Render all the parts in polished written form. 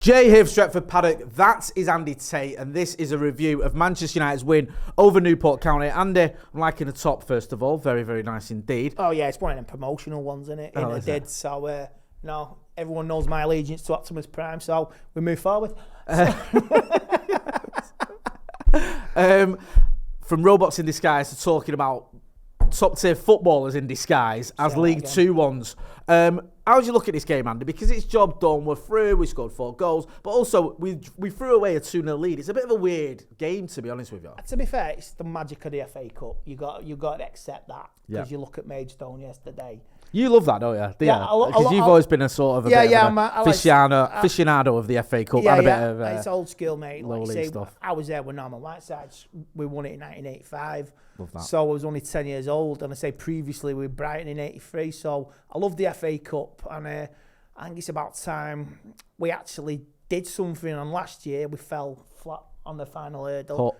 Jay here, Stretford, Paddock. That is Andy Tate, and this is a review of Manchester United's win over Newport County. Andy, I'm liking the top, first of all. Very, very nice indeed. Oh, yeah, it's one of them promotional ones, isn't it? So, everyone knows my allegiance to Optimus Prime, so we move forward. From robots in disguise to talking about top-tier footballers in disguise as League Two ones. How do you look at this game, Andy? Because it's job done, we're through, we scored 4 goals, but also we threw away a 2-0 lead. It's a bit of a weird game, to be honest with you. To be fair, it's the magic of the FA Cup. You got to accept that, because you look at Maidstone yesterday. You love that, don't you? Yeah, because you've always been a sort of aficionado of the FA Cup. It's old school, mate. Low league stuff. I was there with Norman Whitesides. We won it in 1985. Love that. So I was only 10 years old, and I say previously with Brighton in 83. So I love the FA Cup, and I think it's about time we actually did something. And last year we fell flat on the final hurdle.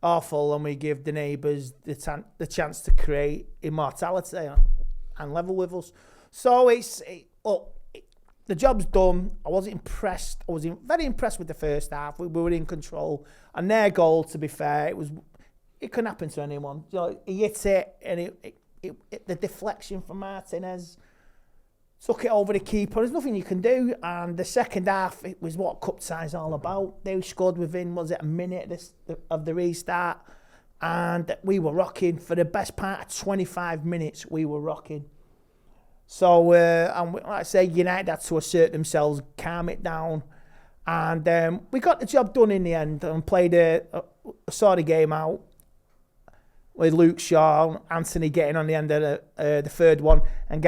Awful, and we give the neighbours the chance to create immortality and level with us. So the job's done. I wasn't impressed. I was very impressed with the first half. We were in control, and their goal, to be fair, it can happen to anyone. He hit it, and the deflection from Martinez took it over the keeper. There's nothing you can do. And the second half, it was what cup tie's all about. They scored within a minute of the restart. And we were rocking for the best part of 25 minutes. We were rocking. So, and like I say, United had to assert themselves, calm it down, and we got the job done in the end. And played saw the game out with Luke Shaw, Anthony getting on the end of the third one, and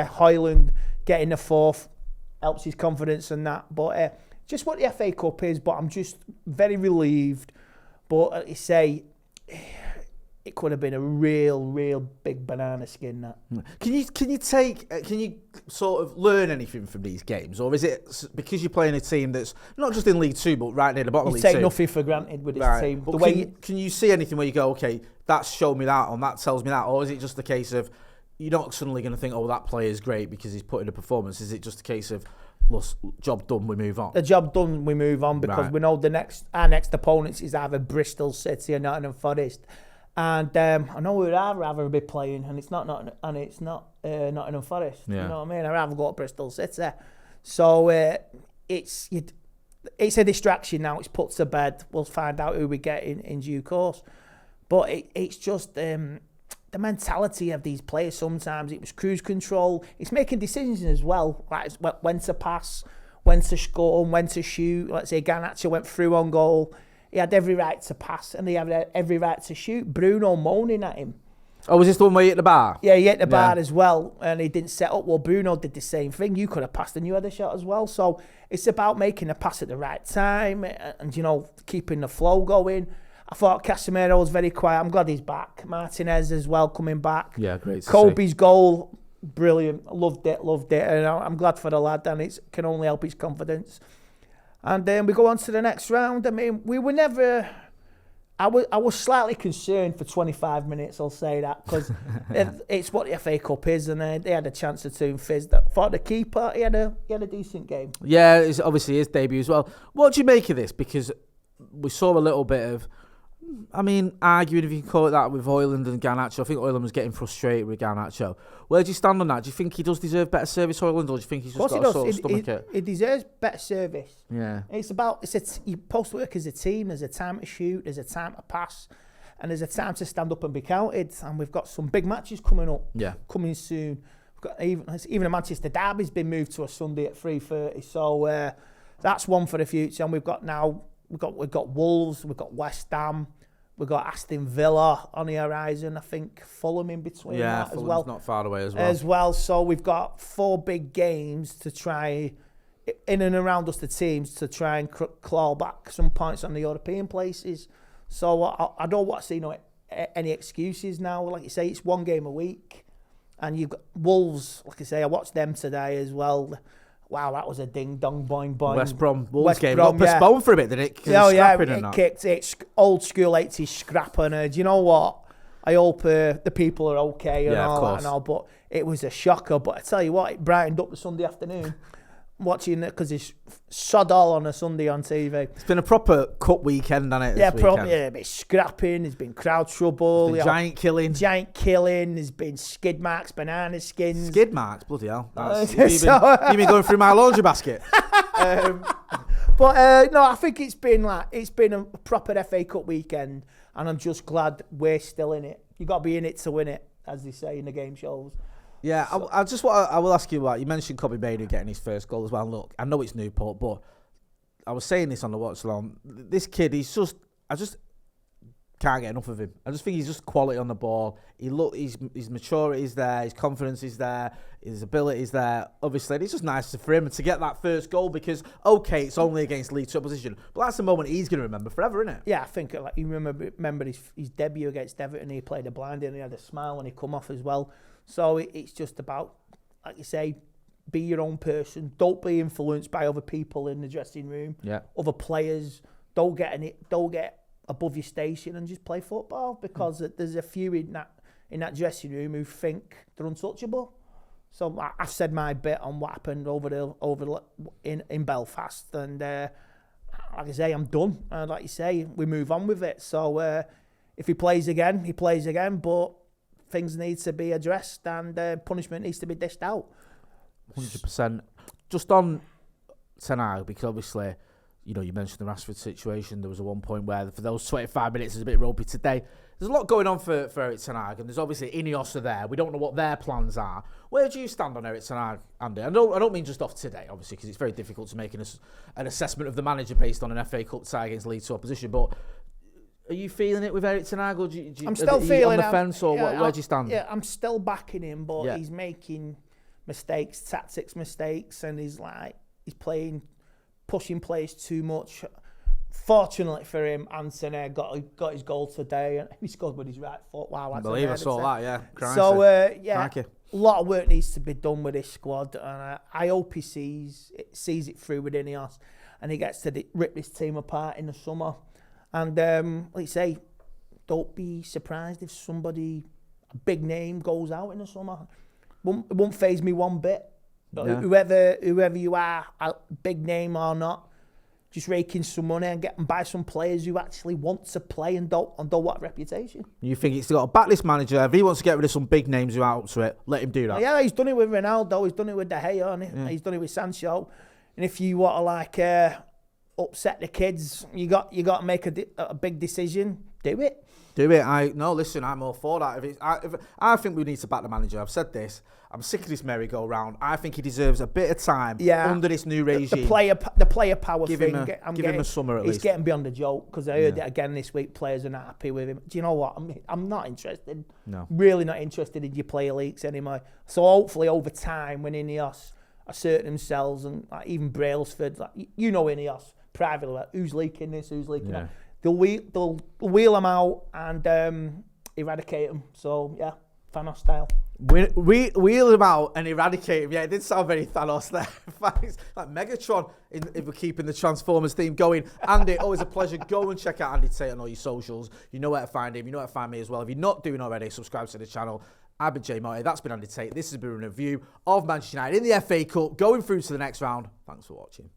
Hoyland getting the fourth, helps his confidence and that. But just what the FA Cup is. But I'm just very relieved. But like you say, it could have been a real big banana skin. That. Can you sort of learn anything from these games, or is it because you're playing a team that's not just in League Two but right near the bottom of League Two? You take nothing for granted with this team. But can you see anything where you go, okay, that's showed me that, or that tells me that, or is it just a case of you're not suddenly going to think, oh, that player is great because he's put in a performance? Is it just a case of, look, job done, we move on? The job done, we move on, because we know our next opponents is either Bristol City or Nottingham Forest. And I know who I'd rather be playing, and it's not Nottingham Forest. Yeah. You know what I mean? I'd rather go to Bristol City. So it's a distraction now. It's put to bed. We'll find out who we get in due course. But it's just the mentality of these players. Sometimes it was cruise control. It's making decisions as well, like when to pass, when to score, when to shoot. Let's say Garnacho went through on goal. He had every right to pass, and he had every right to shoot. Bruno moaning at him. Oh, was this the one where he hit the bar? Yeah, he hit the bar as well, and he didn't set up. Well, Bruno did the same thing. You could have passed and you had a shot as well. So it's about making a pass at the right time and keeping the flow going. I thought Casemiro was very quiet. I'm glad he's back. Martinez as well coming back. Yeah, great to Kobe's see. Goal, brilliant. Loved it. And I'm glad for the lad, and it can only help his confidence. And then we go on to the next round. I mean, we were never... I was slightly concerned for 25 minutes, I'll say that, because it's what the FA Cup is, and they had a chance to and fizzed. For the keeper, he had a decent game. Yeah, it's obviously his debut as well. What do you make of this? Because we saw a little bit of... arguing, if you can call it that, with Hoyland and Garnacho. I think Hoyland was getting frustrated with Garnacho. Where do you stand on that? Do you think he does deserve better service, Hoyland, or do you think he's just got to sort of stomach it? He deserves better service. Yeah. You're supposed to work as a team. There's a time to shoot, there's a time to pass, and there's a time to stand up and be counted. And we've got some big matches coming up. Yeah. Coming soon. We've got even a Manchester derby's been moved to a Sunday at 3:30. So that's one for the future. And we've got Wolves, we've got West Ham. We've got Aston Villa on the horizon. I think Fulham in between that as well. Yeah, Fulham's not far away as well. So we've got 4 big games to try, in and around us, the teams, to try and claw back some points on the European places. So I don't want to see any excuses now. Like you say, it's 1 game a week. And you've got Wolves, like I say, I watched them today as well. Wow, that was a ding-dong, boing, boing. West Brom Wolves game got postponed for a bit, didn't it? It kicked. It's old school 80s scrapping. Do you know what? I hope the people are okay and all that and all, but it was a shocker. But I tell you what, it brightened up the Sunday afternoon. watching it because it's sod all on a Sunday on TV. It's been a proper cup weekend, hasn't it? A bit scrapping. There's been crowd trouble. Giant killing. There's been skid marks, banana skins. Skid marks, bloody hell. You've been going through my laundry basket. But no, I think it's been a proper FA Cup weekend, and I'm just glad we're still in it. You got to be in it to win it, as they say in the game shows. Yeah, so, I will ask you about. You mentioned Kobe Mainoo getting his first goal as well. Look, I know it's Newport, but I was saying this on the watch along. This kid, I just can't get enough of him. I just think he's just quality on the ball. His maturity is there, his confidence is there, his ability is there. Obviously, it's just nice for him to get that first goal because, okay, it's only against League Two opposition, but that's the moment he's going to remember forever, isn't it? Yeah, I think you remember his debut against Everton. He played a blind and he had a smile when he come off as well. So it's just about, like you say, be your own person. Don't be influenced by other people in the dressing room. Yeah. Other players. Don't get above your station and just play football because there's a few in that dressing room who think they're untouchable. So I've said my bit on what happened in Belfast, and like I say, I'm done. Like you say, we move on with it. So if he plays again, he plays again, but things need to be addressed and punishment needs to be dished out. 100%. Just on tonight, because obviously, you mentioned the Rashford situation. There was a one point where for those 25 minutes it was a bit ropey today. There's a lot going on for Eric Ten Hag, and there's obviously Ineos are there. We don't know what their plans are. Where do you stand on Eric Ten Hag, Andy? I don't mean just off today, obviously, because it's very difficult to make an assessment of the manager based on an FA Cup tie against League Two opposition, but are you feeling it with Eric Ten Hag, or I'm still feeling on the fence, or where do you stand? Yeah, I'm still backing him, but he's making mistakes, tactics mistakes, and he's pushing players too much. Fortunately for him, Anthony got his goal today, and he scored with his right foot. Wow, that's I believe I saw that. Yeah. Christ. So a lot of work needs to be done with this squad, and I hope he sees it through with Ineos, and he gets to rip this team apart in the summer. And like you say, don't be surprised if a big name goes out in the summer. It won't faze me one bit. Yeah. Whoever you are, a big name or not, just rake in some money and buy some players who actually want to play and don't want a reputation. You think he's got a backlist manager? If he wants to get rid of some big names who are up to it, let him do that. Yeah, he's done it with Ronaldo. He's done it with De Gea. He's done it with Sancho. And if you want to upset the kids, you got to make a big decision. Do it. Listen, I'm all for that. I think we need to back the manager. I've said this. I'm sick of this merry-go-round. I think he deserves a bit of time under this new regime. The player power give thing. Give him a summer at least. He's getting beyond the joke because I heard it again this week. Players are not happy with him. Do you know what? I'm not interested. No. Really not interested in your player leaks anymore. So hopefully over time when Ineos assert themselves and even Brailsford, Ineos privately, who's leaking this, who's leaking that. They'll wheel them out and eradicate them. So, Thanos style. Wheel them out and eradicate them. Yeah, it did sound very Thanos there. Like Megatron, if we're keeping the Transformers theme going. Andy, always a pleasure. Go and check out Andy Tate on all your socials. You know where to find him. You know where to find me as well. If you're not doing already, subscribe to the channel. I've been Motty. That's been Andy Tate. This has been a review of Manchester United in the FA Cup, going through to the next round. Thanks for watching.